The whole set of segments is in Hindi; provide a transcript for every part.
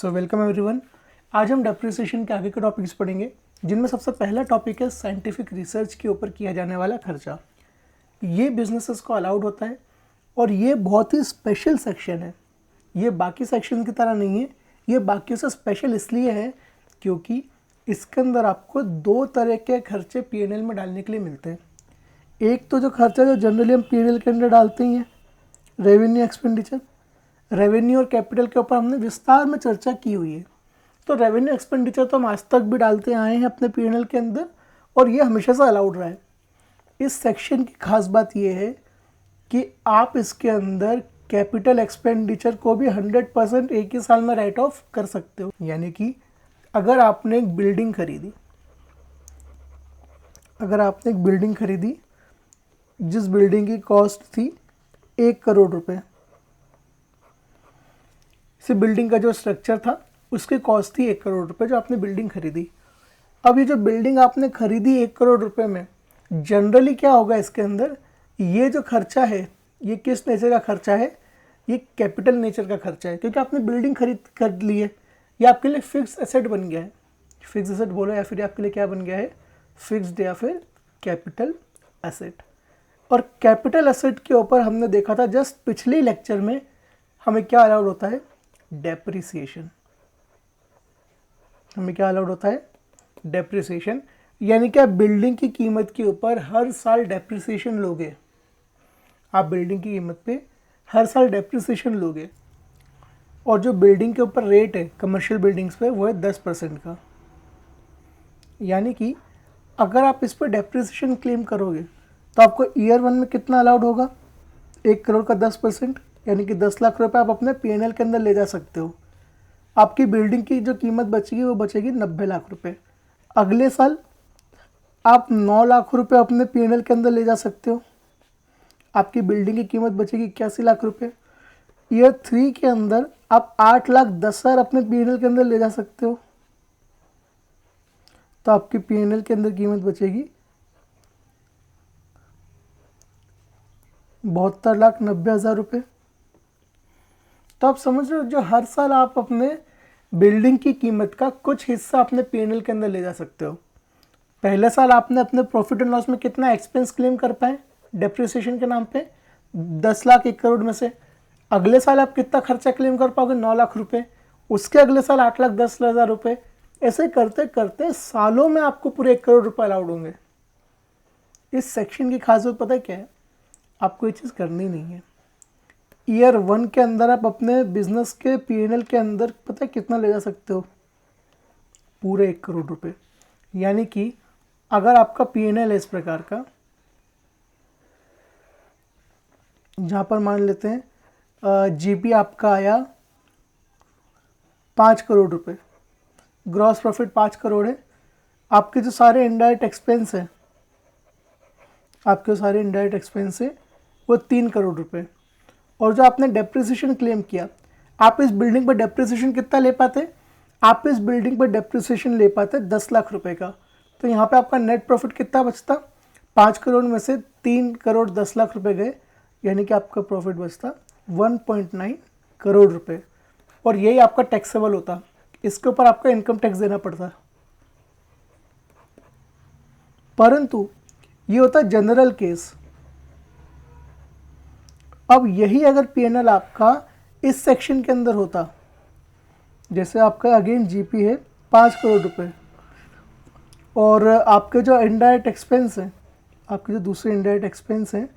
Welcome everyone. आज हम डेप्रिसिएशन के आगे के टॉपिक्स पढ़ेंगे, जिनमें सबसे पहला टॉपिक है साइंटिफिक रिसर्च के ऊपर किया जाने वाला खर्चा। ये बिजनेसेस को अलाउड होता है और ये बहुत ही स्पेशल सेक्शन है। ये बाकी सेक्शन की तरह नहीं है, ये बाकी से स्पेशल इसलिए है क्योंकि इसके अंदर आपको दो तरह के खर्चे पीएनएल में डालने के लिए मिलते हैं। एक तो जो खर्चा जो जनरली हम पीएनएल के अंदर डालते ही हैं, रेवेन्यू एक्सपेंडिचर। रेवेन्यू और कैपिटल के ऊपर हमने विस्तार में चर्चा की हुई है। तो रेवेन्यू एक्सपेंडिचर तो हम आज तक भी डालते आए हैं अपने पीएनएल के अंदर और ये हमेशा से अलाउड रहा है। इस सेक्शन की खास बात ये है कि आप इसके अंदर कैपिटल एक्सपेंडिचर को भी 100% एक ही साल में राइट ऑफ कर सकते हो। यानी कि अगर आपने एक बिल्डिंग खरीदी, जिस बिल्डिंग की कॉस्ट थी 1 करोड़ रुपए, इस बिल्डिंग का जो स्ट्रक्चर था उसकी कॉस्ट थी 1 करोड़ रुपए जो आपने बिल्डिंग खरीदी। अब ये जो बिल्डिंग आपने खरीदी 1 करोड़ रुपए में, जनरली क्या होगा इसके अंदर, ये जो खर्चा है ये किस नेचर का खर्चा है, ये कैपिटल नेचर का खर्चा है, क्योंकि आपने बिल्डिंग खरीद ली है। ये आपके लिए फिक्स एसेट बन गया है। फिक्स एसेट बोलो या फिर आपके लिए क्या बन गया है, फिक्स्ड या फिर कैपिटल एसेट। और कैपिटल एसेट के ऊपर हमने देखा था जस्ट पिछले लेक्चर में हमें क्या अलाउड होता है, डेप्रिसिएशन। हमें क्या अलाउड होता है, डेप्रिसिएशन। यानी कि आप बिल्डिंग की कीमत के ऊपर हर साल डेप्रिसिएशन लोगे। आप बिल्डिंग की कीमत पे हर साल डेप्रिसिएशन लोगे और जो बिल्डिंग के ऊपर रेट है कमर्शियल बिल्डिंग्स पे वो है 10% का। यानी कि अगर आप इस पर डेप्रिसिएशन क्लेम करोगे तो आपको ईयर 1 में कितना अलाउड होगा, 1 करोड़ का 10%, यानी कि 10 लाख रुपए आप अपने पीएनएल के अंदर ले जा सकते हो। आपकी बिल्डिंग की जो कीमत बचेगी वो बचेगी 90 लाख रुपए। अगले साल आप 9 लाख रुपए अपने पीएनएल के अंदर ले जा सकते हो। आपकी बिल्डिंग की कीमत बचेगी 81 लाख रुपए। ईयर 3 के अंदर आप 8,10,000 अपने पीएनएल के अंदर ले जा सकते हो। तो आपकी पीएनएल के अंदर कीमत बचेगी 72,90,000 रुपये। तो आप समझ रहे हो, जो हर साल आप अपने बिल्डिंग की कीमत का कुछ हिस्सा अपने पीएनएल के अंदर ले जा सकते हो। पहले साल आपने अपने प्रॉफिट एंड लॉस में कितना एक्सपेंस क्लेम कर पाए डेप्रिसिएशन के नाम पे, 10 लाख 1 करोड़ में से। अगले साल आप कितना खर्चा क्लेम कर पाओगे, 9 लाख रुपए। उसके अगले साल 8,10,000 रुपये। ऐसे करते करते सालों में आपको पूरे 1 करोड़ रुपए अलाउड होंगे। इस सेक्शन की खास बात पता है क्या है, आपको ये चीज़ करनी नहीं है। ईयर 1 के अंदर आप अपने बिजनेस के पीएनएल के अंदर पता है कितना ले जा सकते हो, पूरे 1 करोड़ रुपए। यानी कि अगर आपका पीएनएल है इस प्रकार का, जहाँ पर मान लेते हैं जीपी आपका आया 5 करोड़ रुपए, ग्रॉस प्रॉफिट 5 करोड़ है। आपके जो सारे इनडायरेक्ट एक्सपेंस हैं, वो 3 करोड़ रुपए। और जो आपने डेप्रिसिएशन क्लेम किया, आप इस बिल्डिंग पर डेप्रिसिएशन कितना ले पाते, आप इस बिल्डिंग पर डेप्रिसिएशन ले पाते 10 लाख रुपए का। तो यहाँ पे आपका नेट प्रॉफिट कितना बचता, 5 करोड़ में से 3 करोड़ 10 लाख रुपए गए, यानी कि आपका प्रॉफिट बचता 1.9 करोड़ रुपए। और यही आपका टैक्सेबल होता, इसके ऊपर आपका इनकम टैक्स देना पड़ता। परंतु ये होता जनरल केस। अब यही अगर पीएनएल आपका इस सेक्शन के अंदर होता, जैसे आपका अगेन जीपी है 5 करोड़ रुपए और आपके जो इनडायरेक्ट एक्सपेंस हैं, आपके जो दूसरे इनडायरेक्ट एक्सपेंस हैं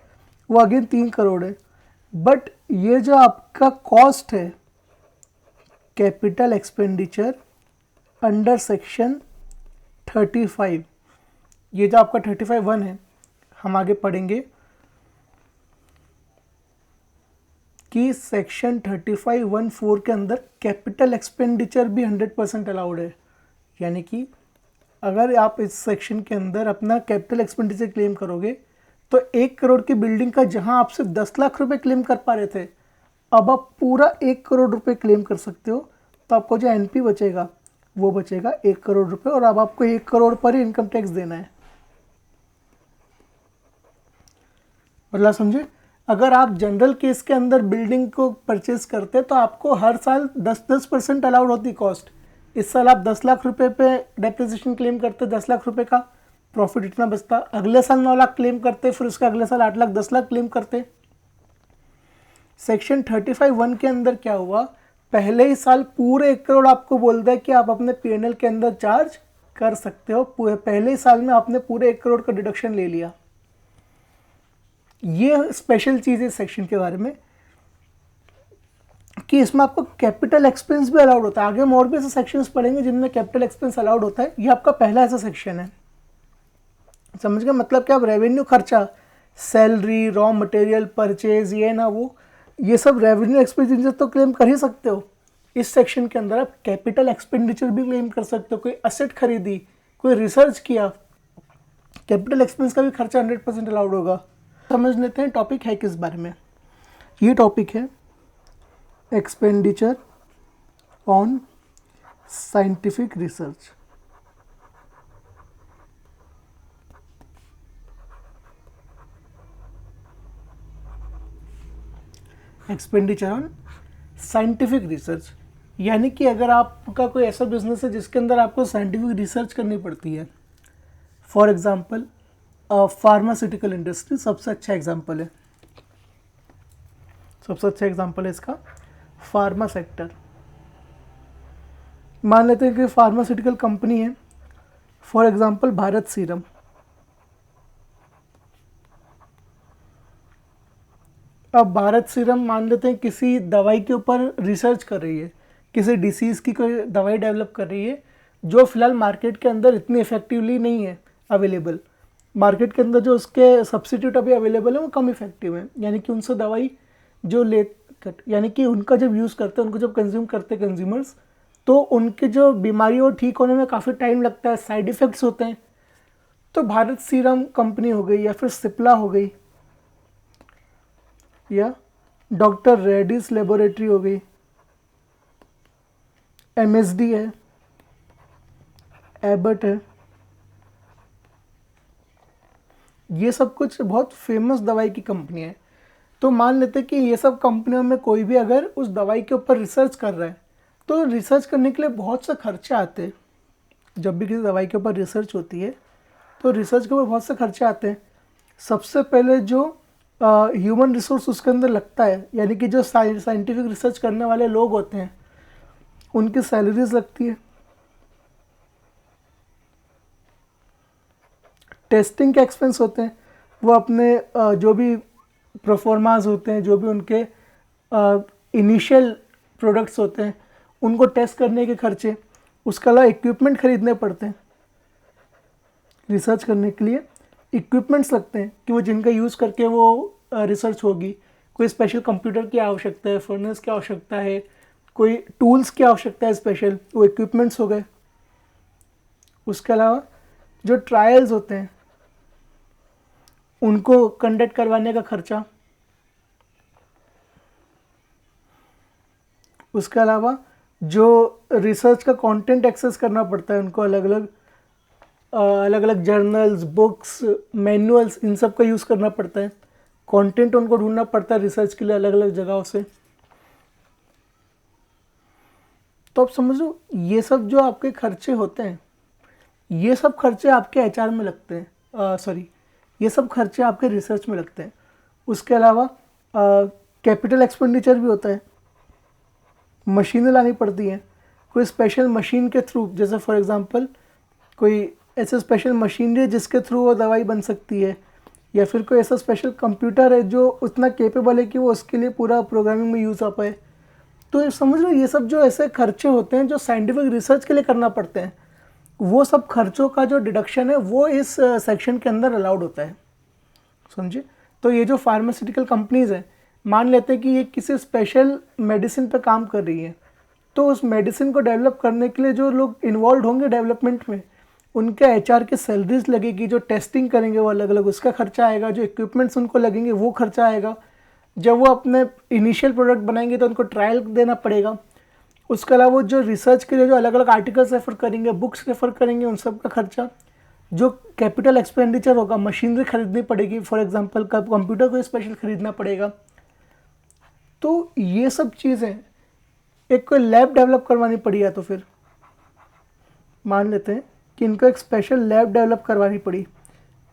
वो अगेन 3 करोड़ है, बट ये जो आपका कॉस्ट है कैपिटल एक्सपेंडिचर अंडर सेक्शन 35, ये जो आपका 35(1) है, हम आगे पढ़ेंगे कि सेक्शन 35(1)(4) के अंदर कैपिटल एक्सपेंडिचर भी 100% अलाउड है। यानी कि अगर आप इस सेक्शन के अंदर अपना कैपिटल एक्सपेंडिचर क्लेम करोगे तो 1 करोड़ की बिल्डिंग का जहां आप सिर्फ 10 लाख रुपए क्लेम कर पा रहे थे, अब आप पूरा 1 करोड़ रुपए क्लेम कर सकते हो। तो आपको जो एनपी बचेगा वो बचेगा 1 करोड़ रुपए और अब आपको 1 करोड़ पर ही इनकम टैक्स देना है। मतलब समझे, अगर आप जनरल केस के अंदर बिल्डिंग को परचेज करते तो आपको हर साल 10% अलाउड होती कॉस्ट। इस साल आप 10 लाख रुपए पे डेप्रिसिएशन क्लेम करते, 10 लाख रुपए का प्रॉफिट इतना बचता। अगले साल 9 लाख क्लेम करते, फिर उसका अगले साल 8 लाख 10 लाख क्लेम करते। सेक्शन 35(1) के अंदर क्या हुआ, पहले ही साल पूरे 1 करोड़ आपको बोलता है कि आप अपने P&L के अंदर चार्ज कर सकते हो। पहले ही साल में आपने पूरे 1 करोड़ का डिडक्शन ले लिया। ये स्पेशल चीज़ है सेक्शन के बारे में कि इसमें आपको कैपिटल एक्सपेंस भी अलाउड होता है। आगे हम और भी ऐसे सेक्शंस पढ़ेंगे जिनमें कैपिटल एक्सपेंस अलाउड होता है। ये आपका पहला ऐसा सेक्शन है। समझ गए मतलब कि आप रेवेन्यू खर्चा, सैलरी, रॉ मटेरियल परचेज, ये ना वो, ये सब रेवेन्यू एक्सपेंडिचर तो क्लेम कर ही सकते हो। इस सेक्शन के अंदर आप कैपिटल एक्सपेंडिचर भी क्लेम कर सकते हो। कोई असेट खरीदी, कोई रिसर्च किया, कैपिटल एक्सपेंस का भी खर्चा 100% अलाउड होगा। समझ लेते हैं टॉपिक है किस बारे में। ये टॉपिक है expenditure on scientific research. Expenditure on scientific research यानी कि अगर आपका कोई ऐसा बिजनेस है जिसके अंदर आपको साइंटिफिक रिसर्च करनी पड़ती है, फॉर एग्जांपल फार्मास्यूटिकल इंडस्ट्री सबसे अच्छा एग्जांपल है। सबसे अच्छा एग्जांपल है इसका फार्मा सेक्टर। मान लेते हैं कि फार्मास्यूटिकल कंपनी है, फॉर एग्जांपल भारत सीरम। अब भारत सीरम मान लेते हैं किसी दवाई के ऊपर रिसर्च कर रही है, किसी डिसीज़ की कोई दवाई डेवलप कर रही है जो फिलहाल मार्केट के अंदर इतनी इफेक्टिवली नहीं है अवेलेबल। मार्केट के अंदर जो उसके सब्सिट्यूट अभी अवेलेबल है वो कम इफेक्टिव है, यानी कि उनसे दवाई जो यानी कि उनका जब यूज़ करते हैं, उनको जब कंज्यूम करते हैं कंज्यूमर्स, तो उनके जो बीमारी हो ठीक होने में काफ़ी टाइम लगता है, साइड इफ़ेक्ट्स होते हैं। तो भारत सीरम कंपनी हो गई, या फिर सिप्ला हो गई, या डॉक्टर रेड्डीज लेबोरेटरी हो गई, MSD है, एबट है, ये सब कुछ बहुत फेमस दवाई की कंपनी है। तो मान लेते हैं कि ये सब कंपनियों में कोई भी अगर उस दवाई के ऊपर रिसर्च कर रहा है तो रिसर्च करने के लिए बहुत से खर्चे आते हैं। जब भी किसी दवाई के ऊपर रिसर्च होती है तो रिसर्च के ऊपर बहुत से खर्चे आते हैं। सबसे पहले जो ह्यूमन रिसोर्स उसके अंदर लगता है, यानी कि जो साइंटिफिक रिसर्च करने वाले लोग होते हैं उनकी सैलरीज लगती है। टेस्टिंग के एक्सपेंस होते हैं, वो अपने जो भी प्रोफॉर्मास होते हैं, जो भी उनके इनिशियल प्रोडक्ट्स होते हैं उनको टेस्ट करने के खर्चे। उसके अलावा इक्विपमेंट खरीदने पड़ते हैं, रिसर्च करने के लिए इक्विपमेंट्स लगते हैं कि वो जिनका यूज़ करके वो रिसर्च होगी। कोई स्पेशल कंप्यूटर की आवश्यकता है, फर्नेस की आवश्यकता है, कोई टूल्स की आवश्यकता है स्पेशल, वो इक्विपमेंट्स हो गए। उसके अलावा जो ट्रायल्स होते हैं उनको कंडक्ट करवाने का खर्चा। उसके अलावा जो रिसर्च का कंटेंट एक्सेस करना पड़ता है उनको, अलग अलग जर्नल्स, बुक्स, मैनुअल्स, इन सब का यूज़ करना पड़ता है। कंटेंट उनको ढूंढना पड़ता है रिसर्च के लिए अलग अलग जगहों से। तो आप समझो ये सब जो आपके खर्चे होते हैं, ये सब खर्चे आपके HR में लगते हैं, ये सब खर्चे आपके रिसर्च में लगते हैं। उसके अलावा कैपिटल एक्सपेंडिचर भी होता है, मशीनें लानी पड़ती हैं। कोई स्पेशल मशीन के थ्रू, जैसे फॉर एग्जांपल कोई ऐसा स्पेशल मशीनरी है जिसके थ्रू वो दवाई बन सकती है, या फिर कोई ऐसा स्पेशल कंप्यूटर है जो उतना केपेबल है कि वो उसके लिए पूरा प्रोग्रामिंग में यूज़ आ पाए। तो समझ लो ये सब जो ऐसे खर्चे होते हैं जो साइंटिफिक रिसर्च के लिए करना पड़ते हैं, वो सब खर्चों का जो डिडक्शन है वो इस सेक्शन के अंदर अलाउड होता है। समझे? तो ये जो फार्मास्यूटिकल कंपनीज़ हैं, मान लेते हैं कि ये किसी स्पेशल मेडिसिन पे काम कर रही है, तो उस मेडिसिन को डेवलप करने के लिए जो लोग इन्वॉल्व होंगे डेवलपमेंट में, उनके HR की सैलरीज लगेगी। जो टेस्टिंग करेंगे वो अलग अलग उसका खर्चा आएगा, जो इक्विपमेंट्स उनको लगेंगे वो खर्चा आएगा। जब वो अपने इनिशियल प्रोडक्ट बनाएंगे तो उनको ट्रायल देना पड़ेगा। उसके अलावा वो जो रिसर्च के लिए जो अलग अलग आर्टिकल्स रेफर करेंगे, बुक्स रेफर करेंगे, उन सब का खर्चा। जो कैपिटल एक्सपेंडिचर होगा, मशीनरी खरीदनी पड़ेगी, फॉर एग्जांपल कंप्यूटर को स्पेशल खरीदना पड़ेगा। तो ये सब चीज़ें, एक कोई लैब डेवलप करवानी पड़ी है तो फिर मान लेते हैं कि इनको एक स्पेशल लैब डेवलप करवानी पड़ी,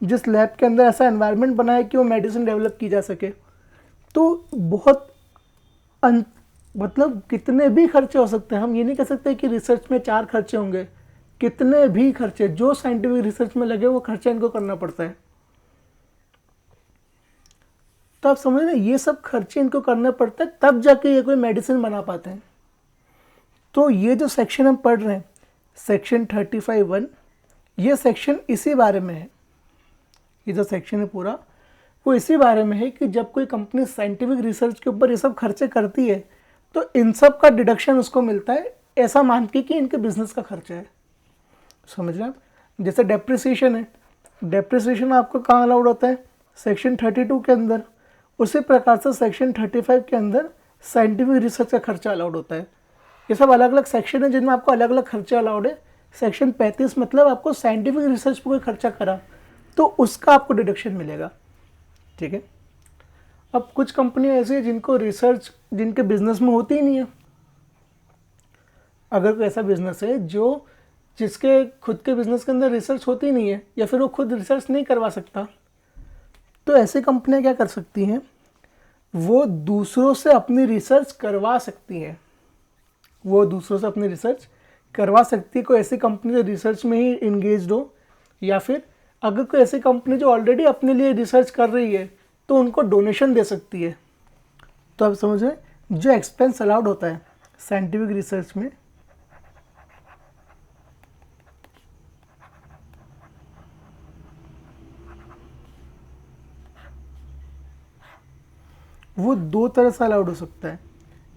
जिस लैब के अंदर ऐसा एनवायरनमेंट बना है कि वो मेडिसिन डेवलप की जा सके। तो बहुत मतलब कितने भी खर्चे हो सकते हैं। हम ये नहीं कह सकते कि रिसर्च में 4 खर्चे होंगे, कितने भी खर्चे जो साइंटिफिक रिसर्च में लगे वो खर्चा इनको करना पड़ता है। तो आप समझ रहे हैं, ये सब खर्चे इनको करना पड़ता है, तब जाके ये कोई मेडिसिन बना पाते हैं। तो ये जो सेक्शन हम पढ़ रहे हैं, सेक्शन 35(1), ये सेक्शन इसी बारे में है। ये जो सेक्शन है पूरा वो इसी बारे में है कि जब कोई कंपनी साइंटिफिक रिसर्च के ऊपर ये सब खर्चे करती है तो इन सब का डिडक्शन उसको मिलता है, ऐसा मान के कि इनके बिजनेस का खर्चा है। समझ रहे हैं आप? जैसे डेप्रिसिएशन है, डेप्रिसिएशन आपको कहाँ अलाउड होता है? सेक्शन 32 के अंदर। उसी प्रकार से सेक्शन 35 के अंदर साइंटिफिक रिसर्च का खर्चा अलाउड होता है। ये सब अलग अलग सेक्शन है जिनमें आपको अलग अलग खर्चे अलाउड है। सेक्शन 35 मतलब आपको साइंटिफिक रिसर्च पर कोई खर्चा करा तो उसका आपको डिडक्शन मिलेगा। ठीक है। अब कुछ कंपनियां ऐसी है जिनको रिसर्च, जिनके बिजनेस में होती ही नहीं है। अगर कोई ऐसा बिजनेस है जिसके खुद के बिजनेस के अंदर रिसर्च होती नहीं है, या फिर वो खुद रिसर्च नहीं करवा सकता, तो ऐसी कंपनियां क्या कर सकती हैं? वो दूसरों से अपनी रिसर्च करवा सकती हैं। वो दूसरों से अपनी रिसर्च करवा सकती है। कोई ऐसी कंपनी जो रिसर्च में ही इंगेज्ड हो, या फिर अगर कोई ऐसी कंपनी जो ऑलरेडी अपने लिए रिसर्च कर रही है तो उनको डोनेशन दे सकती है। तो आप समझ रहे हैं, जो एक्सपेंस अलाउड होता है साइंटिफिक रिसर्च में, वो 2 तरह से अलाउड हो सकता है।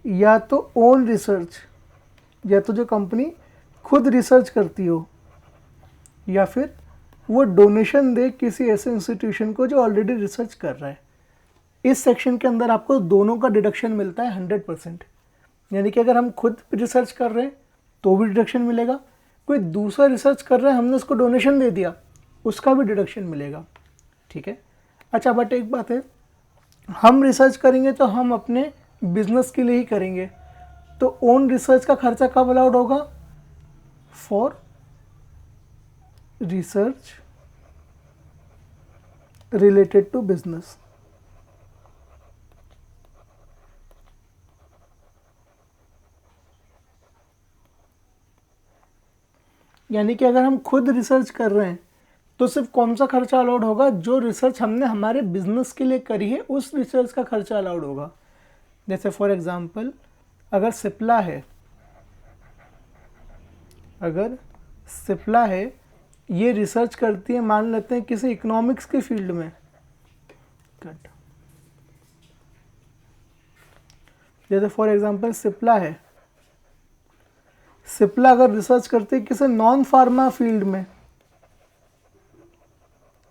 या तो ओन रिसर्च, या तो जो कंपनी खुद रिसर्च करती हो, या फिर वो डोनेशन दे किसी ऐसे इंस्टीट्यूशन को जो ऑलरेडी रिसर्च कर रहा है। इस सेक्शन के अंदर आपको दोनों का डिडक्शन मिलता है 100%। यानी कि अगर हम खुद रिसर्च कर रहे हैं तो भी डिडक्शन मिलेगा, कोई दूसरा रिसर्च कर रहा है, हमने उसको डोनेशन दे दिया, उसका भी डिडक्शन मिलेगा। ठीक है। अच्छा, बट एक बात है, हम रिसर्च करेंगे तो हम अपने बिजनेस के लिए ही करेंगे। तो ओन रिसर्च का खर्चा कब अलाउड होगा? For research related to business. यानी कि अगर हम खुद रिसर्च कर रहे हैं तो सिर्फ कौन सा खर्चा अलाउड होगा? जो रिसर्च हमने हमारे बिजनेस के लिए करी है उस रिसर्च का खर्चा अलाउड होगा। जैसे फॉर एग्जांपल, अगर सिप्ला है, ये रिसर्च करती है, मान लेते हैं किसी इकोनॉमिक्स की फील्ड में। जैसे फॉर एग्जांपल सिप्ला अगर रिसर्च करती है किसी नॉन फार्मा फील्ड में,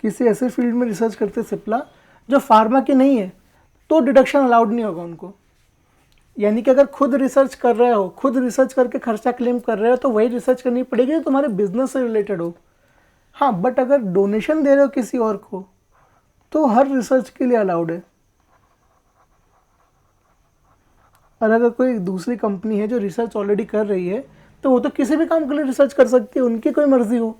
किसी ऐसे फील्ड में रिसर्च करते सिप्ला जो फार्मा की नहीं है, तो डिडक्शन अलाउड नहीं होगा उनको। यानी कि अगर खुद रिसर्च कर रहे हो, खुद रिसर्च करके खर्चा क्लेम कर रहे हो, तो वही रिसर्च करनी पड़ेगी जो तुम्हारे बिजनेस से रिलेटेड हो। हाँ, बट अगर डोनेशन दे रहे हो किसी और को तो हर रिसर्च के लिए अलाउड है। और अगर कोई दूसरी कंपनी है जो रिसर्च ऑलरेडी कर रही है तो वो तो किसी भी काम के लिए रिसर्च कर सकती है, उनकी कोई मर्जी हो।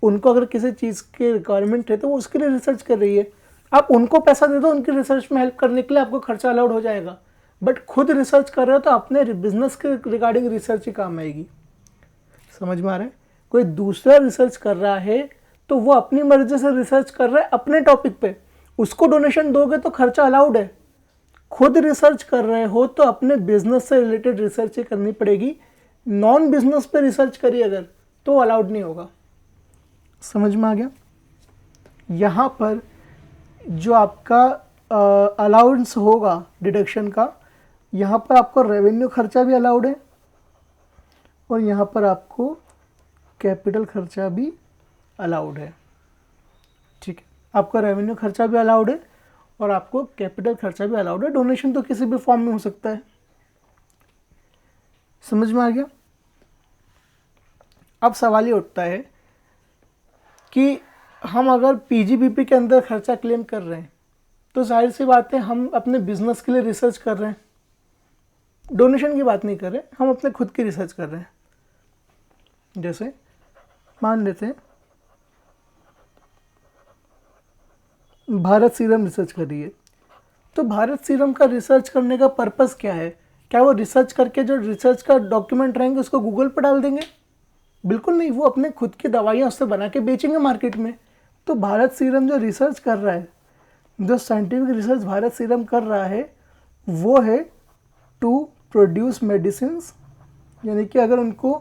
उनको अगर किसी चीज़ की रिक्वायरमेंट है तो वो उसके लिए रिसर्च कर रही है। आप उनको पैसा दे दो उनकी रिसर्च में हेल्प करने के लिए, आपको खर्चा अलाउड हो जाएगा। बट खुद रिसर्च कर रहे हो तो अपने बिजनेस के रिगार्डिंग रिसर्च ही काम आएगी। समझ में आ रहा है? कोई दूसरा रिसर्च कर रहा है तो वो अपनी मर्जी से रिसर्च कर रहा है अपने टॉपिक पे, उसको डोनेशन दोगे तो खर्चा अलाउड है। खुद रिसर्च कर रहे हो तो अपने बिजनेस से रिलेटेड रिसर्च ही करनी पड़ेगी। नॉन बिजनेस पे रिसर्च करिए अगर, तो अलाउड नहीं होगा। समझ में आ गया? यहाँ पर जो आपका अलाउंस होगा डिडक्शन का, यहाँ पर आपको रेवेन्यू खर्चा भी अलाउड है और यहाँ पर आपको कैपिटल खर्चा भी अलाउड है। ठीक है, आपका रेवेन्यू खर्चा भी अलाउड है और आपको कैपिटल खर्चा भी अलाउड है। डोनेशन तो किसी भी फॉर्म में हो सकता है। समझ में आ गया? अब सवाल ये उठता है कि हम अगर पीजीबीपी के अंदर खर्चा क्लेम कर रहे हैं तो जाहिर सी बात है हम अपने बिजनेस के लिए रिसर्च कर रहे हैं, डोनेशन की बात नहीं कर रहे, हम अपने खुद की रिसर्च कर रहे हैं। जैसे मान लेते हैं भारत सीरम रिसर्च कर रही है, तो भारत सीरम का रिसर्च करने का पर्पस क्या है? क्या वो रिसर्च करके जो रिसर्च का डॉक्यूमेंट रहेंगे उसको गूगल पर डाल देंगे? बिल्कुल नहीं, वो अपने खुद की दवाइयाँ उससे बना के बेचेंगे मार्केट में। तो भारत सीरम जो रिसर्च कर रहा है, जो साइंटिफिक रिसर्च भारत सीरम कर रहा है, वो है टू प्रोड्यूस मेडिसिन्स, यानी कि अगर उनको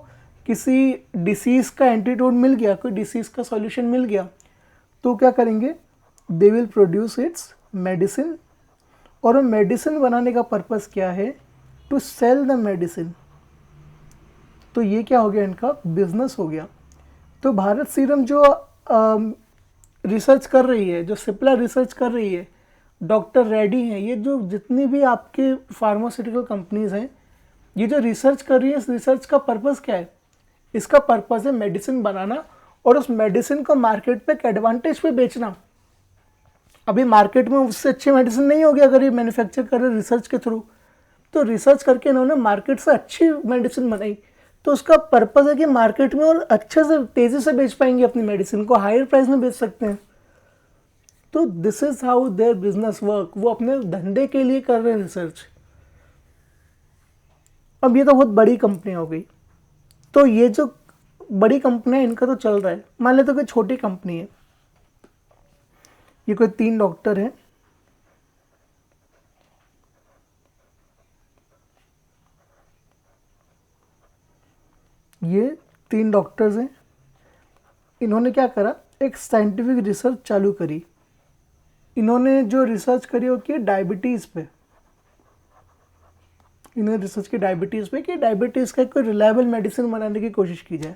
किसी डिसीज़ का एंटीडोट मिल गया, कोई डिसीज़ का सॉल्यूशन मिल गया, तो क्या करेंगे? They will produce its medicine. और वो मेडिसिन बनाने का पर्पस क्या है? To sell the medicine. तो ये क्या हो गया? इनका बिजनेस हो गया। तो भारत सीरम जो रिसर्च कर रही है, जो सिप्ला रिसर्च कर रही है, डॉक्टर रेड्डी हैं, ये जो जितनी भी आपके फार्मास्यूटिकल कंपनीज हैं, ये जो रिसर्च कर रही है, इस रिसर्च का पर्पस क्या है? इसका पर्पस है मेडिसिन बनाना और उस मेडिसिन को मार्केट पे एक एडवांटेज पे बेचना। अभी मार्केट में उससे अच्छी मेडिसिन नहीं होगी अगर ये मैन्युफैक्चर कर रहे रिसर्च के थ्रू, तो रिसर्च करके इन्होंने मार्केट से अच्छी मेडिसिन बनाई, तो उसका पर्पस है कि मार्केट में और अच्छे से तेज़ी से बेच पाएंगे अपनी मेडिसिन को, हायर प्राइस में बेच सकते हैं। तो this is how their business work. वो अपने धंधे के लिए कर रहे हैं रिसर्च। अब ये तो बहुत बड़ी कंपनी हो गई, तो ये जो बड़ी कंपनी है इनका तो चल रहा है। मान लेते कोई छोटी कंपनी है, ये कोई 3 डॉक्टर हैं, ये 3 डॉक्टर्स हैं, इन्होंने क्या करा? एक साइंटिफिक रिसर्च चालू करी। इन्होंने जो रिसर्च करी वो की डायबिटीज़ पे। इन्होंने रिसर्च की डायबिटीज़ पे कि डायबिटीज़ का कोई रिलायबल मेडिसिन बनाने की कोशिश की जाए।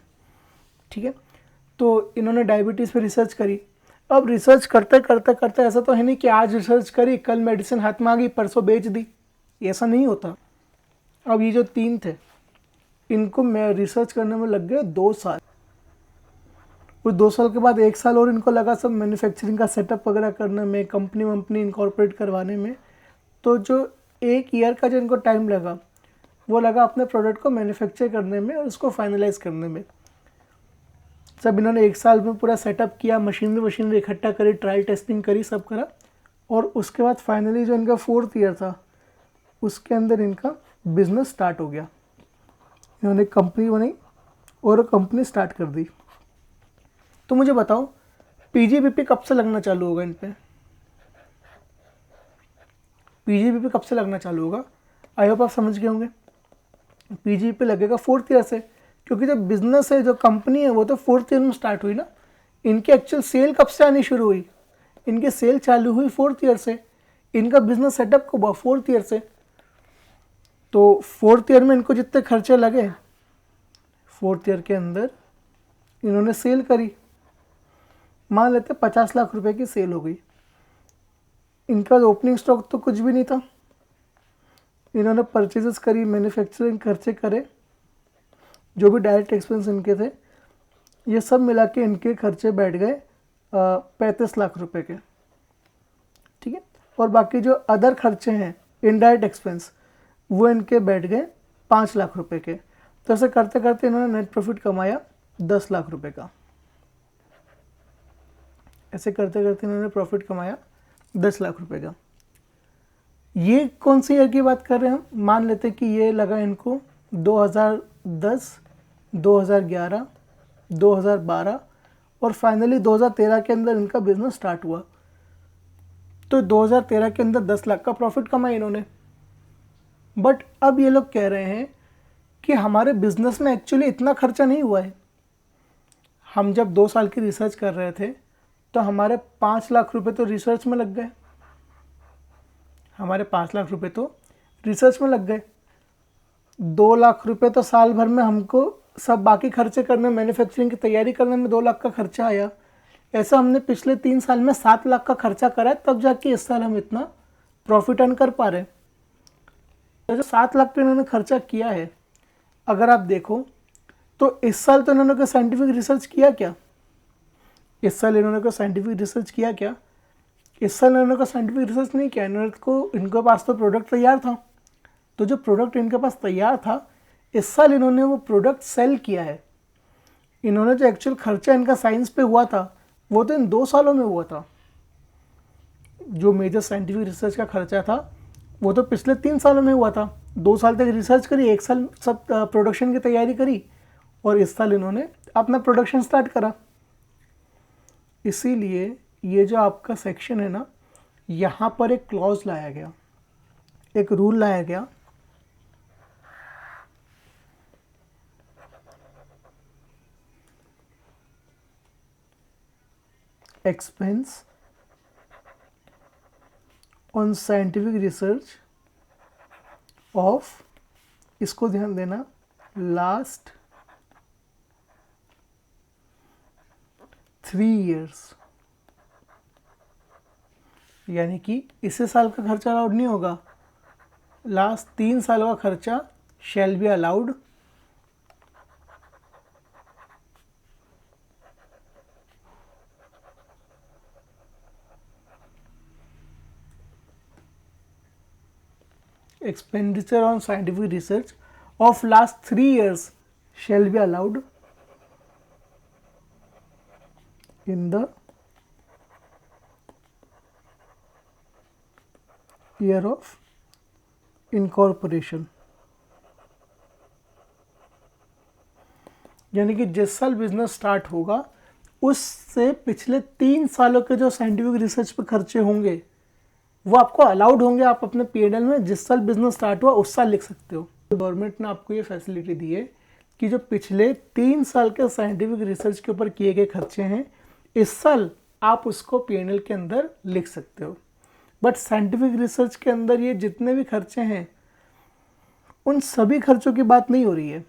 ठीक है, तो इन्होंने डायबिटीज़ पे रिसर्च करी। अब रिसर्च करते करते करते ऐसा तो है नहीं कि आज रिसर्च करी, कल मेडिसिन हाथ में आ गई, परसों बेच दी, ऐसा नहीं होता। अब ये जो 3 थे, इनको मैं रिसर्च करने में लग गए 2 साल। और 2 साल के बाद 1 साल और इनको लगा सब मैन्युफैक्चरिंग का सेटअप वगैरह करने में, कंपनी वंपनी इनकॉर्पोरेट करवाने में। तो जो 1 ईयर का जो इनको टाइम लगा, वो लगा अपने प्रोडक्ट को मैन्युफैक्चर करने में और उसको फाइनलाइज करने में। सब इन्होंने 1 साल में पूरा सेटअप किया, मशीनरी इकट्ठा करी, ट्रायल टेस्टिंग करी, सब करा। और उसके बाद फाइनली जो इनका 4th ईयर था, उसके अंदर इनका बिजनेस स्टार्ट हो गया। इन्होंने कंपनी बनाई और कंपनी स्टार्ट कर दी। तो मुझे बताओ, पीजीबीपी कब से लगना चालू होगा इन पे? पीजीबीपी कब से लगना चालू होगा? आई होप आप समझ गए होंगे। पीजीबीपी लगेगा 4th ईयर से, क्योंकि जो बिजनेस है, जो कंपनी है, वो तो 4th ईयर में स्टार्ट हुई ना। इनकी एक्चुअल सेल कब से आनी शुरू हुई? इनकी सेल चालू हुई 4th ईयर से। इनका बिजनेस सेटअप कब हुआ? 4th ईयर से। तो 4th ईयर में इनको जितने खर्चे लगे, 4th ईयर के अंदर इन्होंने सेल करी। मान लेते 50 लाख रुपए की सेल हो गई। इनका ओपनिंग स्टॉक तो कुछ भी नहीं था। इन्होंने परचेजेस करी, मैन्युफैक्चरिंग खर्चे करे, जो भी डायरेक्ट एक्सपेंस इनके थे, ये सब मिला के इनके खर्चे बैठ गए 35 लाख रुपए के। ठीक है, और बाकी जो अदर खर्चे हैं, इनडायरेक्ट एक्सपेंस, वो इनके बैठ गए 5 लाख रुपए के। तो ऐसे करते करते इन्होंने नेट प्रॉफिट कमाया 10 लाख रुपए का। ऐसे करते करते इन्होंने प्रॉफिट कमाया 10 लाख रुपए का। ये कौन सी ईयर की बात कर रहे हैं हम? मान लेते हैं कि ये लगा इनको 2010, 2011, 2012 और फाइनली 2013 के अंदर इनका बिजनेस स्टार्ट हुआ। तो 2013 के अंदर 10 लाख का प्रॉफिट कमाया इन्होंने। बट अब ये लोग कह रहे हैं कि हमारे बिजनेस में एक्चुअली इतना खर्चा नहीं हुआ है। हम जब 2 साल की रिसर्च कर रहे थे तो हमारे 5 लाख रुपए तो रिसर्च में लग गए। हमारे 5 लाख रुपए तो रिसर्च में लग गए। 2 लाख रुपए तो साल भर में हमको सब बाकी खर्चे करने, मैन्युफैक्चरिंग की तैयारी करने में 2 लाख का खर्चा आया। ऐसा हमने पिछले 3 साल में 7 लाख का खर्चा करा है, तब जाके इस साल हम इतना प्रॉफिट अर्न कर पा रहे हैं। तो जो 7 लाख पे इन्होंने खर्चा किया है, अगर आप देखो तो इस साल तो इन्होंने कोई साइंटिफिक रिसर्च किया क्या? इस साल इन्होंने कोई साइंटिफिक रिसर्च किया क्या? इस साल इन्होंने कोई साइंटिफिक रिसर्च नहीं किया। इनके पास तो प्रोडक्ट तैयार था, तो जो प्रोडक्ट इनके पास तैयार था, इस साल इन्होंने वो प्रोडक्ट सेल किया है। इन्होंने जो एक्चुअल खर्चा इनका साइंस पे हुआ था वो तो इन 2 सालों में हुआ था। जो मेजर साइंटिफिक रिसर्च का खर्चा था वो तो पिछले 3 सालों में हुआ था। 2 साल तक रिसर्च करी, 1 साल सब प्रोडक्शन की तैयारी करी, और इस साल इन्होंने अपना प्रोडक्शन स्टार्ट करा। इसीलिए ये जो आपका सेक्शन है ना, यहाँ पर एक क्लॉज लाया गया, एक रूल लाया गया, expense on scientific research of, इसको ध्यान देना, लास्ट 3 years, यानी कि इसी साल का खर्चा अलाउड नहीं होगा, लास्ट 3 सालों का खर्चा shall be allowed expenditure on scientific research of last 3 years shall be allowed in the year of incorporation। यानी कि जिस साल बिजनेस स्टार्ट होगा उससे पिछले 3 सालों के जो साइंटिफिक रिसर्च पे खर्चे होंगे वो आपको अलाउड होंगे। आप अपने P&L में जिस साल बिजनेस स्टार्ट हुआ उस साल लिख सकते हो। गवर्नमेंट ने आपको ये फैसिलिटी दी है कि जो पिछले 3 साल के साइंटिफिक रिसर्च के ऊपर किए गए खर्चे हैं, इस साल आप उसको P&L के अंदर लिख सकते हो। बट साइंटिफिक रिसर्च के अंदर ये जितने भी खर्चे हैं उन सभी खर्चों की बात नहीं हो रही है।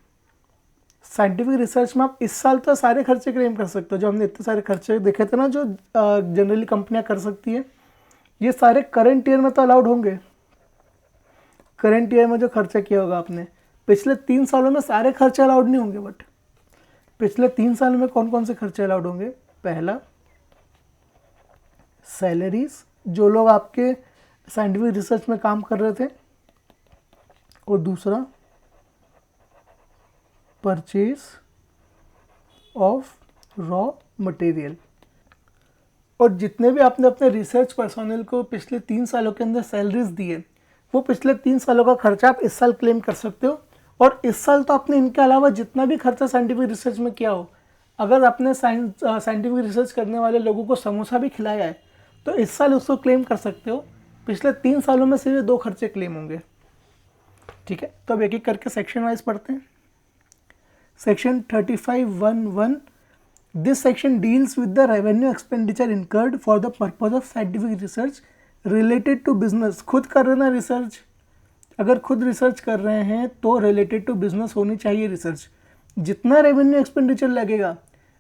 साइंटिफिक रिसर्च में आप इस साल तो सारे खर्चे क्लेम कर सकते हो। जो हमने इतने सारे खर्चे देखे थे ना, जो जनरली कंपनियां कर सकती है, ये सारे करंट ईयर में तो अलाउड होंगे। करंट ईयर में जो खर्चा किया होगा आपने, पिछले 3 सालों में सारे खर्चे अलाउड नहीं होंगे। बट पिछले 3 साल में कौन कौन से खर्चे अलाउड होंगे? पहला, सैलरीज, जो लोग आपके साइंटिफिक रिसर्च में काम कर रहे थे, और दूसरा परचेज ऑफ रॉ मटेरियल। और जितने भी आपने अपने रिसर्च पर्सोनल को पिछले 3 सालों के अंदर सैलरीज दी है, वो पिछले 3 सालों का खर्चा आप इस साल क्लेम कर सकते हो। और इस साल तो आपने इनके अलावा जितना भी खर्चा साइंटिफिक रिसर्च में किया हो, अगर आपने साइंटिफिक रिसर्च करने वाले लोगों को समोसा भी खिलाया है तो इस साल उसको क्लेम कर सकते हो। पिछले 3 सालों में सिर्फ 2 खर्चे क्लेम होंगे। ठीक है, तो अब एक एक करके सेक्शन वाइज पढ़ते हैं। Section 35(1)(1), this section deals with the revenue expenditure incurred for the purpose of scientific research related to business। खुद कर रहे ना रिसर्च, अगर खुद रिसर्च कर रहे हैं तो रिलेटेड टू बिजनेस होनी चाहिए रिसर्च। जितना रेवेन्यू एक्सपेंडिचर लगेगा,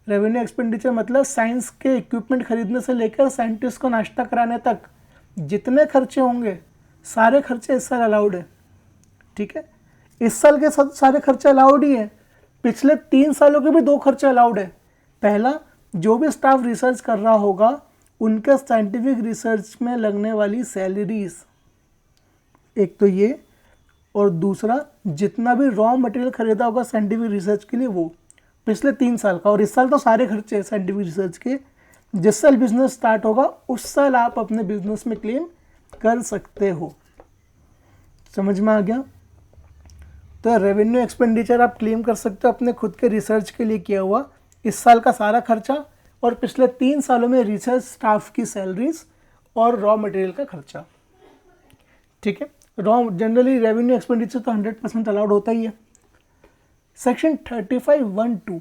रेवेन्यू एक्सपेंडिचर मतलब साइंस के इक्विपमेंट खरीदने से लेकर साइंटिस्ट को नाश्ता कराने तक जितने खर्चे होंगे, सारे खर्चे इस साल अलाउड है। ठीक है, इस साल के सारे खर्चे अलाउड ही है। पिछले 3 सालों के भी 2 खर्चे अलाउड है। पहला, जो भी स्टाफ रिसर्च कर रहा होगा उनके साइंटिफिक रिसर्च में लगने वाली सैलरीज, एक तो ये, और दूसरा जितना भी रॉ मटेरियल खरीदा होगा साइंटिफिक रिसर्च के लिए वो पिछले 3 साल का। और इस साल तो सारे खर्चे साइंटिफिक रिसर्च के। जिस साल बिजनेस स्टार्ट होगा उस साल आप अपने बिजनेस में क्लेम कर सकते हो। समझ में आ गया? तो रेवेन्यू एक्सपेंडिचर आप क्लेम कर सकते हो अपने खुद के रिसर्च के लिए किया हुआ, इस साल का सारा खर्चा और पिछले 3 सालों में रिसर्च स्टाफ की सैलरीज और रॉ मटेरियल का खर्चा। ठीक है, जनरली रेवेन्यू एक्सपेंडिचर तो 100% अलाउड होता ही है। Section 35(1)(2),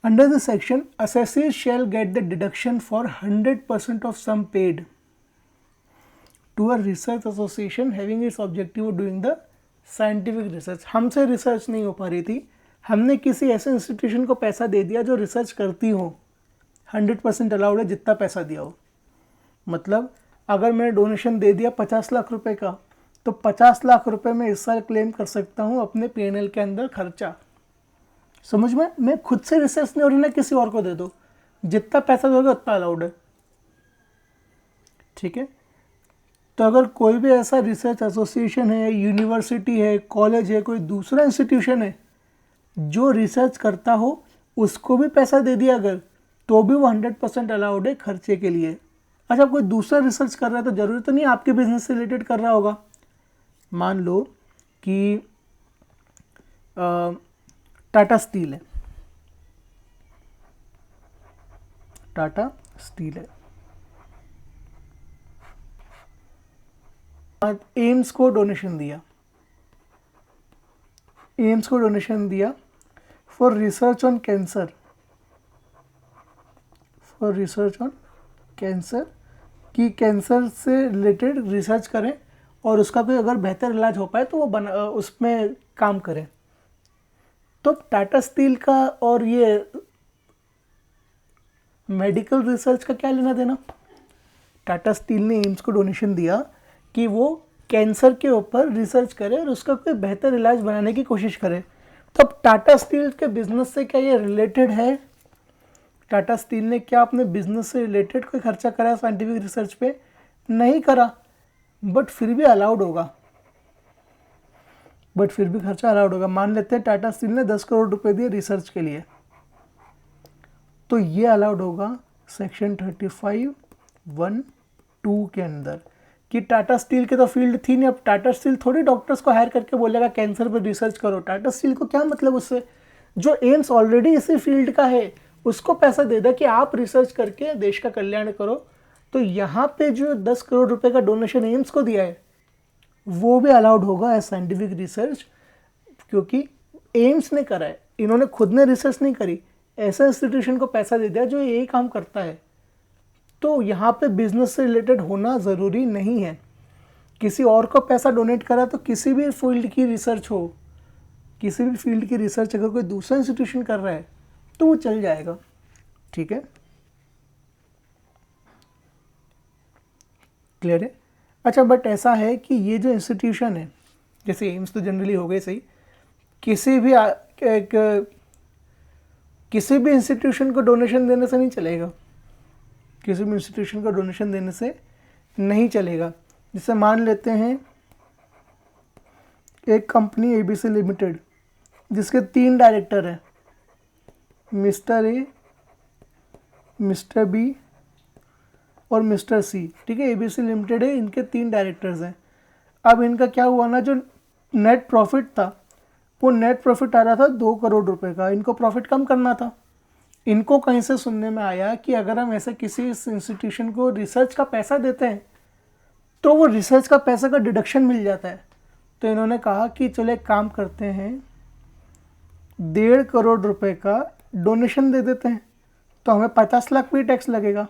under this section assessees shall get the deduction for 100% of sum paid to a research association having its objective of doing the scientific research। हमसे रिसर्च नहीं हो पा रही थी, हमने किसी ऐसे इंस्टीट्यूशन को पैसा दे दिया जो रिसर्च करती हो, 100% अलाउड है जितना पैसा दिया हो। मतलब अगर मैंने डोनेशन दे दिया 50 लाख रुपए का, तो 50 लाख रुपए मैं इस साल क्लेम कर सकता हूँ अपने P&L के अंदर खर्चा। समझ में? मैं खुद से रिसर्च नहीं हो रही ना, किसी और को दे दो, जितना पैसा दोगे उतना अलाउड है, ठीक है। तो अगर कोई भी ऐसा रिसर्च एसोसिएशन है, यूनिवर्सिटी है, कॉलेज है, कोई दूसरा इंस्टीट्यूशन है जो रिसर्च करता हो, उसको भी पैसा दे दिया अगर, तो भी वो 100% अलाउड है खर्चे के लिए। अच्छा, कोई दूसरा रिसर्च कर रहा है तो ज़रूरी तो नहीं आपके बिजनेस से रिलेटेड कर रहा होगा। मान लो कि टाटा स्टील है, टाटा स्टील है, एम्स को डोनेशन दिया, एम्स को डोनेशन दिया for research on cancer, for research on cancer, कि कैंसर से रिलेटेड रिसर्च करें और उसका कोई अगर बेहतर इलाज हो पाए तो वो उसमें काम करें। तो टाटा स्टील का और ये मेडिकल रिसर्च का क्या लेना देना। टाटा स्टील ने एम्स को डोनेशन दिया कि वो कैंसर के ऊपर रिसर्च करे और उसका कोई बेहतर इलाज बनाने की कोशिश करे। तो अब टाटा स्टील के बिजनेस से क्या ये रिलेटेड है? टाटा स्टील ने क्या अपने बिजनेस से रिलेटेड कोई खर्चा करा साइंटिफिक रिसर्च पे? नहीं करा, बट फिर भी अलाउड होगा, बट फिर भी खर्चा अलाउड होगा। मान लेते हैं टाटा स्टील ने 10 करोड़ रुपए दिए रिसर्च के लिए, तो ये अलाउड होगा सेक्शन 35(1)(2) के अंदर, कि टाटा स्टील के तो फील्ड थी नहीं। अब टाटा स्टील थोड़ी डॉक्टर्स को हायर करके बोलेगा कैंसर पर रिसर्च करो। टाटा स्टील को क्या मतलब उससे? जो एम्स ऑलरेडी इसी फील्ड का है उसको पैसा दे दे कि आप रिसर्च करके देश का कल्याण करो। तो यहाँ पे जो 10 करोड़ रुपए का डोनेशन एम्स को दिया है वो भी अलाउड होगा एज साइंटिफिक रिसर्च, क्योंकि एम्स ने करा है, इन्होंने खुद ने रिसर्च नहीं करी, ऐसा इंस्टीट्यूशन को पैसा दे दिया जो यही काम करता है। तो यहाँ पे बिजनेस से रिलेटेड होना ज़रूरी नहीं है। किसी और को पैसा डोनेट करा तो किसी भी फील्ड की रिसर्च हो, किसी भी फील्ड की रिसर्च अगर कोई दूसरा इंस्टीट्यूशन कर रहा है तो वो चल जाएगा, ठीक है, क्लियर है। अच्छा, बट ऐसा है कि ये जो इंस्टीट्यूशन है, जैसे एम्स तो जनरली हो गए सही, किसी भी इंस्टीट्यूशन को डोनेशन देने से नहीं चलेगा, किसी भी इंस्टीट्यूशन को डोनेशन देने से नहीं चलेगा। जैसे मान लेते हैं एक कंपनी एबीसी लिमिटेड जिसके 3 डायरेक्टर हैं, मिस्टर ए, मिस्टर बी और मिस्टर सी, ठीक है। एबीसी लिमिटेड है, इनके 3 डायरेक्टर्स हैं। अब इनका क्या हुआ ना, जो नेट प्रॉफिट था वो नेट प्रॉफिट आ रहा था 2 करोड़ रुपए का, इनको प्रॉफिट कम करना था। इनको कहीं से सुनने में आया कि अगर हम ऐसे किसी इंस्टीट्यूशन को रिसर्च का पैसा देते हैं तो वो रिसर्च का पैसा का डिडक्शन मिल जाता है। तो इन्होंने कहा कि चलो एक काम करते हैं, 1.5 करोड़ रुपए का डोनेशन दे देते हैं, तो हमें 50 लाख भी टैक्स लगेगा।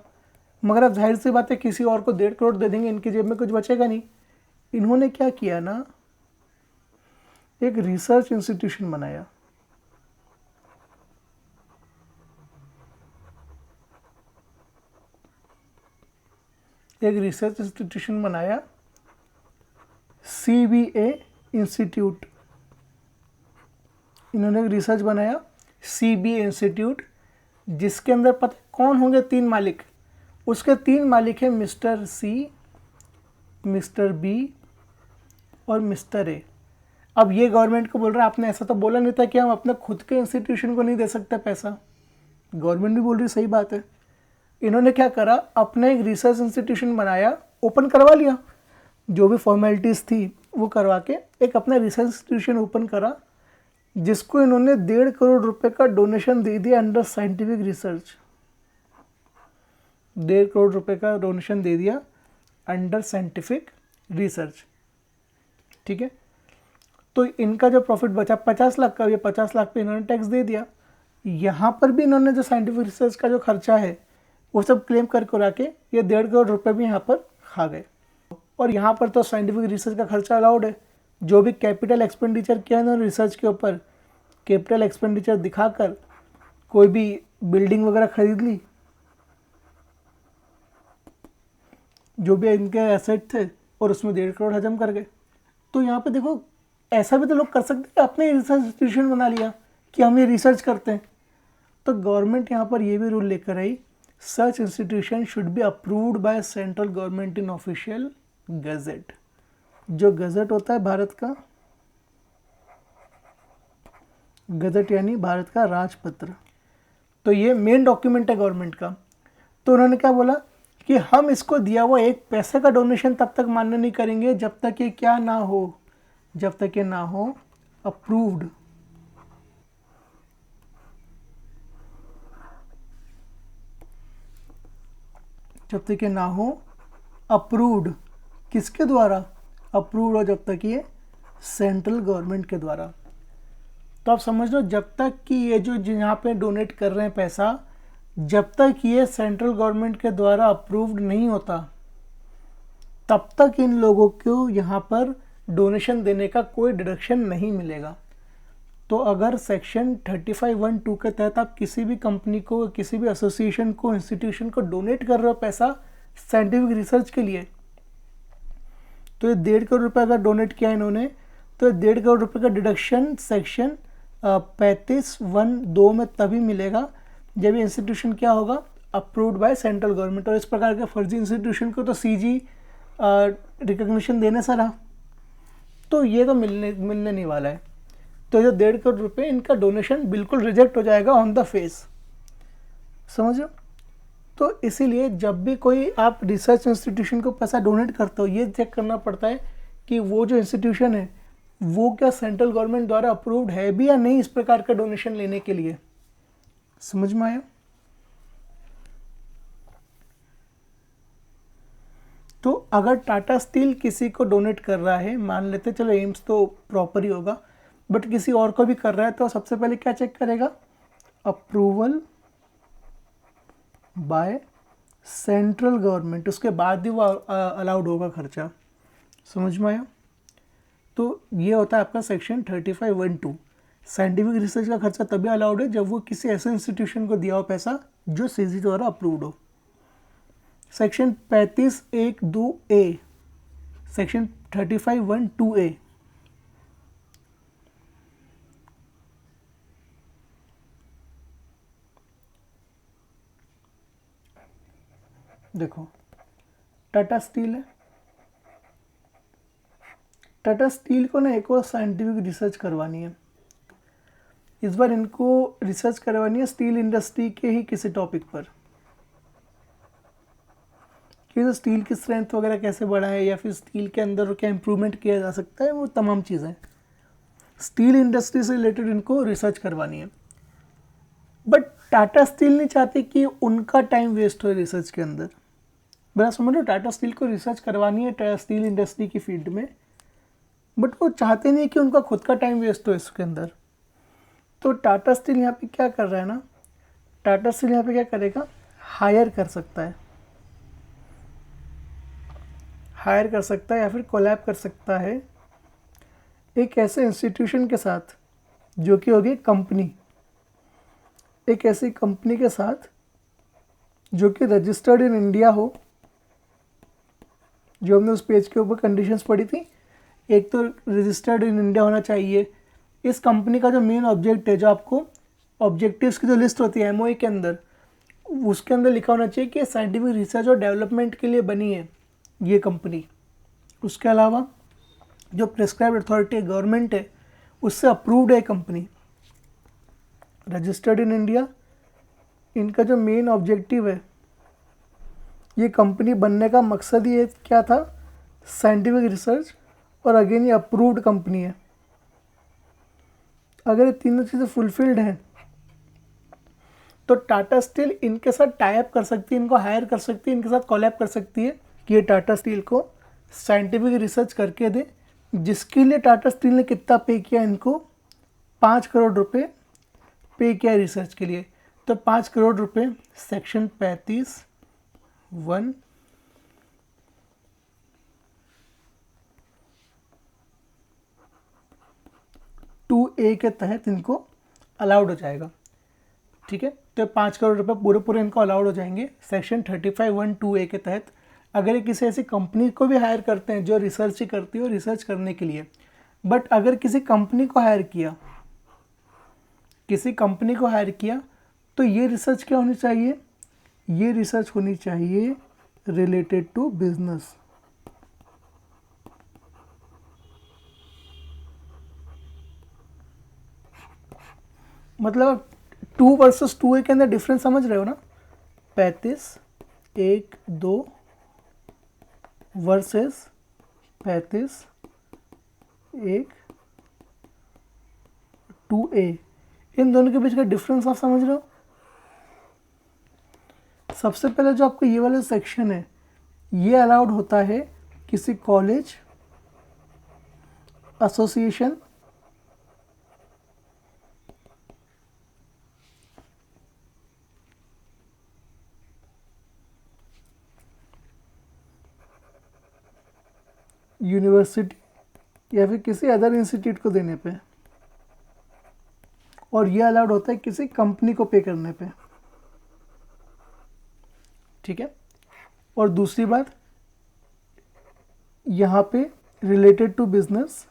मगर अब जाहिर सी बात है किसी और को 1.5 करोड़ दे देंगे, इनकी जेब में कुछ बचेगा नहीं। इन्होंने क्या किया ना, एक रिसर्च इंस्टीट्यूशन बनाया, एक रिसर्च इंस्टीट्यूशन बनाया, CBA इंस्टीट्यूट। इन्होंने एक रिसर्च बनाया CBA इंस्टीट्यूट, जिसके अंदर पता कौन होंगे 3 मालिक? उसके 3 मालिक हैं मिस्टर सी, मिस्टर बी और मिस्टर ए। अब ये गवर्नमेंट को बोल रहा है आपने ऐसा तो बोला नहीं था कि हम अपने खुद के इंस्टीट्यूशन को नहीं दे सकते पैसा। गवर्नमेंट भी बोल रही सही बात है। इन्होंने क्या करा, अपना एक रिसर्च इंस्टीट्यूशन बनाया, ओपन करवा लिया, जो भी फॉर्मेलिटीज़ थी वो करवा के एक अपना रिसर्च इंस्टीट्यूशन ओपन करा, जिसको इन्होंने 1.5 करोड़ रुपए का डोनेशन दे दिया अंडर साइंटिफिक रिसर्च। 1.5 करोड़ रुपए का डोनेशन दे दिया अंडर साइंटिफिक रिसर्च, ठीक है। तो इनका जो प्रॉफिट बचा 50 लाख का, ये 50 लाख पे इन्होंने टैक्स दे दिया। यहाँ पर भी इन्होंने जो साइंटिफिक रिसर्च का जो खर्चा है वो सब क्लेम कर के ये 1.5 करोड़ रुपए भी यहाँ पर खा गए। और यहाँ पर तो साइंटिफिक रिसर्च का खर्चा अलाउड है। जो भी कैपिटल एक्सपेंडिचर किया इन्होंने रिसर्च के ऊपर, कैपिटल एक्सपेंडिचर दिखाकर कोई भी बिल्डिंग वगैरह खरीद ली, जो भी इनके एसेट थे, और उसमें 1.5 करोड़ हजम कर गए। तो यहाँ पे देखो, ऐसा भी तो लोग कर सकते हैं, अपने रिसर्च इंस्टीट्यूशन बना लिया कि हम ये रिसर्च करते हैं, तो गवर्नमेंट यहाँ पर ये भी रूल लेकर आई, such institution should be approved by central government in official gazette. जो गजट होता है भारत का, गजट यानी भारत का राजपत्र, तो ये मेन डॉक्यूमेंट है गवर्नमेंट का। तो उन्होंने क्या बोला कि हम इसको दिया हुआ 1 पैसे का डोनेशन तब तक मान्य नहीं करेंगे जब तक ये क्या ना हो, जब तक ये ना हो अप्रूव्ड। जब तक ये ना हो अप्रूव्ड, किसके द्वारा अप्रूव्ड हो, जब तक ये सेंट्रल गवर्नमेंट के द्वारा। तो आप समझ लो जब तक कि ये जो यहाँ पे डोनेट कर रहे हैं पैसा, जब तक ये सेंट्रल गवर्नमेंट के द्वारा अप्रूव्ड नहीं होता तब तक इन लोगों को यहाँ पर डोनेशन देने का कोई डिडक्शन नहीं मिलेगा। तो अगर सेक्शन 35(1)(2) के तहत आप किसी भी कंपनी को, किसी भी एसोसिएशन को, इंस्टीट्यूशन को डोनेट कर रहे हो पैसा साइंटिफिक रिसर्च के लिए, तो ये 1.5 करोड़ रुपये अगर डोनेट किया इन्होंने, तो 1.5 करोड़ रुपये का डिडक्शन सेक्शन 35(1)(2) में तभी मिलेगा जब ये इंस्टीट्यूशन क्या होगा, अप्रूव्ड बाय सेंट्रल गवर्नमेंट। और इस प्रकार के फर्जी इंस्टीट्यूशन को तो सीजी रिकग्निशन देने से रहा, तो ये तो मिलने नहीं वाला है। तो ये 1.5 करोड़ रुपये इनका डोनेशन बिल्कुल रिजेक्ट हो जाएगा ऑन द फेस, समझ लो। तो इसीलिए जब भी कोई आप रिसर्च इंस्टीट्यूशन को पैसा डोनेट करते हो, ये चेक करना पड़ता है कि वो जो इंस्टीट्यूशन है वो क्या सेंट्रल गवर्नमेंट द्वारा अप्रूव्ड है भी या नहीं इस प्रकार का डोनेशन लेने के लिए। समझ में आया? तो अगर टाटा स्टील किसी को डोनेट कर रहा है, मान लेते चलो एम्स तो प्रॉपर ही होगा, बट किसी और को भी कर रहा है, तो सबसे पहले क्या चेक करेगा, अप्रूवल बाय सेंट्रल गवर्नमेंट, उसके बाद ही वो अलाउड होगा खर्चा। समझ में आया? तो ये होता है आपका सेक्शन 35(1)(2)। साइंटिफिक रिसर्च का खर्चा तभी अलाउड है जब वो किसी ऐसे इंस्टीट्यूशन को दिया हो पैसा जो सीजी द्वारा अप्रूव्ड हो। सेक्शन 35(1)(2)(a), सेक्शन 35(1)(2)(a, देखो टाटा स्टील है, टाटा स्टील को ना एक और साइंटिफिक रिसर्च करवानी है। इस बार इनको रिसर्च करवानी है स्टील इंडस्ट्री के ही किसी टॉपिक पर, कि तो स्टील की स्ट्रेंथ वगैरह कैसे बढ़ाएं या फिर स्टील के अंदर क्या इम्प्रूवमेंट किया जा सकता है, वो तमाम चीज़ें स्टील इंडस्ट्री से रिलेटेड इनको रिसर्च करवानी है। बट टाटा स्टील नहीं चाहती कि उनका टाइम वेस्ट हो रिसर्च के अंदर। बड़ा समझ लो, टाटा स्टील को रिसर्च करवानी है स्टील इंडस्ट्री की फील्ड में, बट वो चाहते नहीं कि उनका खुद का टाइम वेस्ट हो इसके अंदर। तो टाटा स्टील यहाँ पे क्या कर रहा है ना, टाटा स्टील यहाँ पे क्या करेगा, हायर कर सकता है, हायर कर सकता है या फिर कोलैब कर सकता है एक ऐसे इंस्टीट्यूशन के साथ जो कि होगी कंपनी, एक ऐसी कंपनी के साथ जो कि रजिस्टर्ड इन इंडिया हो। जो हमने उस पेज के ऊपर कंडीशंस पढ़ी थी, एक तो रजिस्टर्ड इन इंडिया होना चाहिए। इस कंपनी का जो मेन ऑब्जेक्ट है, जो आपको ऑब्जेक्टिव्स की जो लिस्ट होती है एमओए के अंदर, उसके अंदर लिखा होना चाहिए कि साइंटिफिक रिसर्च और डेवलपमेंट के लिए बनी है ये कंपनी। उसके अलावा जो प्रिस्क्राइब्ड अथॉरिटी गवर्नमेंट है उससे अप्रूव्ड है कंपनी, रजिस्टर्ड इन इंडिया। इनका जो मेन ऑब्जेक्टिव है, ये कंपनी बनने का मकसद ये क्या था, साइंटिफिक रिसर्च, और अगेन ये अप्रूव्ड कंपनी है। अगर ये तीनों चीज़ें फुलफिल्ड हैं तो टाटा स्टील इनके साथ टाई अप कर सकती है, इनको हायर कर सकती है, इनके साथ कोलैब कर सकती है कि ये टाटा स्टील को साइंटिफिक रिसर्च करके दे, जिसके लिए टाटा स्टील ने कितना पे किया, इनको 5 करोड़ रुपए पे किया रिसर्च के लिए। तो 5 करोड़ रुपए सेक्शन 35(1)(2)(a) के तहत इनको अलाउड हो जाएगा। ठीक है, तो 5 करोड़ रुपए पूरे इनको अलाउड हो जाएंगे सेक्शन 35(1)(2)(a) के तहत। अगर ये किसी ऐसी कंपनी को भी हायर करते हैं जो रिसर्च ही करती हो रिसर्च करने के लिए, बट अगर किसी कंपनी को हायर किया, किसी कंपनी को हायर किया तो ये रिसर्च क्या होनी चाहिए, ये रिसर्च होनी चाहिए रिलेटेड टू बिजनेस। मतलब 2 वर्सेस 2A के अंदर डिफरेंस समझ रहे हो ना, 35 1 2 वर्सेस 35 1 2A, इन दोनों के बीच का डिफरेंस आप समझ रहे हो। सबसे पहले जो आपको ये वाला सेक्शन है ये अलाउड होता है किसी कॉलेज, एसोसिएशन, यूनिवर्सिटी या फिर किसी अदर इंस्टीट्यूट को देने पे, और ये अलाउड होता है किसी कंपनी को पे करने पे, ठीक है। और दूसरी बात, यहाँ पे रिलेटेड टू बिजनेस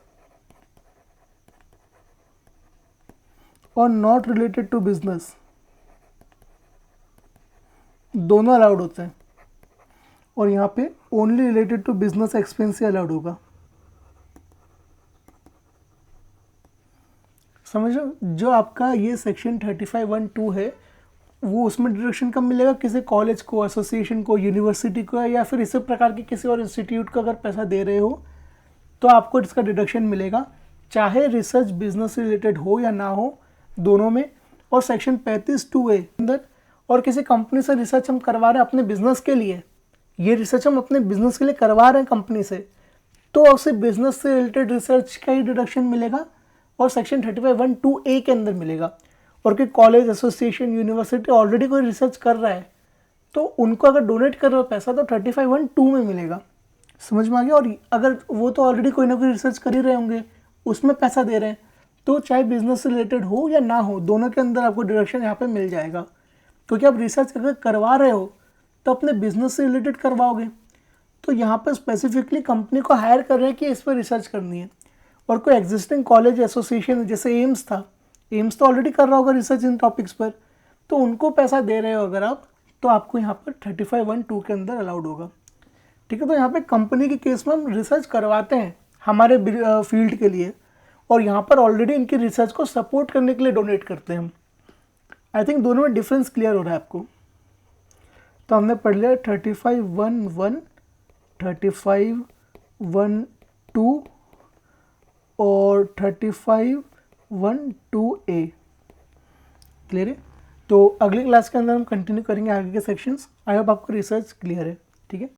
और नॉट रिलेटेड टू बिजनेस दोनों अलाउड होते हैं, और यहाँ पे only related to business expense ही अलाउड होगा। समझ लो, जो आपका ये सेक्शन 35(1)(2) है वो उसमें डिडक्शन कब मिलेगा, किसी कॉलेज को, एसोसिएशन को, यूनिवर्सिटी को, या फिर इसी प्रकार के किसी और इंस्टीट्यूट को अगर पैसा दे रहे हो तो आपको इसका डिडक्शन मिलेगा, चाहे रिसर्च बिजनेस से रिलेटेड हो या ना हो, दोनों में। और सेक्शन 35(2)(A) अंदर, और किसी कंपनी से रिसर्च हम करवा रहे हैं अपने बिजनेस के लिए, ये रिसर्च हम अपने बिजनेस के लिए करवा रहे हैं कंपनी से, तो उसे बिजनेस से रिलेटेड रिसर्च का ही डिडक्शन मिलेगा और सेक्शन 35(1)(2)(A) के अंदर मिलेगा। और कोई कॉलेज, एसोसिएशन, यूनिवर्सिटी ऑलरेडी कोई रिसर्च कर रहा है तो उनको अगर डोनेट कर रहे हो पैसा तो 35(1)(2) में मिलेगा। समझ में आ गया। और अगर वो तो ऑलरेडी कोई ना कोई रिसर्च कर ही रहे होंगे, उसमें पैसा दे रहे हैं, तो चाहे बिजनेस से रिलेटेड हो या ना हो, दोनों के अंदर आपको डिडक्शन यहाँ पे मिल जाएगा। क्योंकि आप रिसर्च अगर करवा रहे हो तो अपने बिजनेस से रिलेटेड करवाओगे, तो यहाँ पर स्पेसिफिकली कंपनी को हायर कर रहे हैं कि इस पर रिसर्च करनी है। और कोई एग्जिस्टिंग कॉलेज, एसोसिएशन, जैसे एम्स था, एम्स तो ऑलरेडी कर रहा होगा रिसर्च इन टॉपिक्स पर, तो उनको पैसा दे रहे हो अगर आप, तो आपको यहाँ पर 35(1)(2) के अंदर अलाउड होगा, ठीक है। तो यहाँ पे कंपनी के केस में हम रिसर्च करवाते हैं हमारे फील्ड के लिए, और यहाँ पर ऑलरेडी इनकी रिसर्च को सपोर्ट करने के लिए डोनेट करते हैं हम। आई थिंक दोनों में डिफरेंस क्लियर हो रहा है आपको। तो हमने पढ़ लिया 35(1)(1), 35(1)(2) और 35(1)(2)(A। क्लियर है। तो अगली क्लास के अंदर हम कंटिन्यू करेंगे आगे के सेक्शंस। आई होप आपको रिसर्च क्लियर है, ठीक है।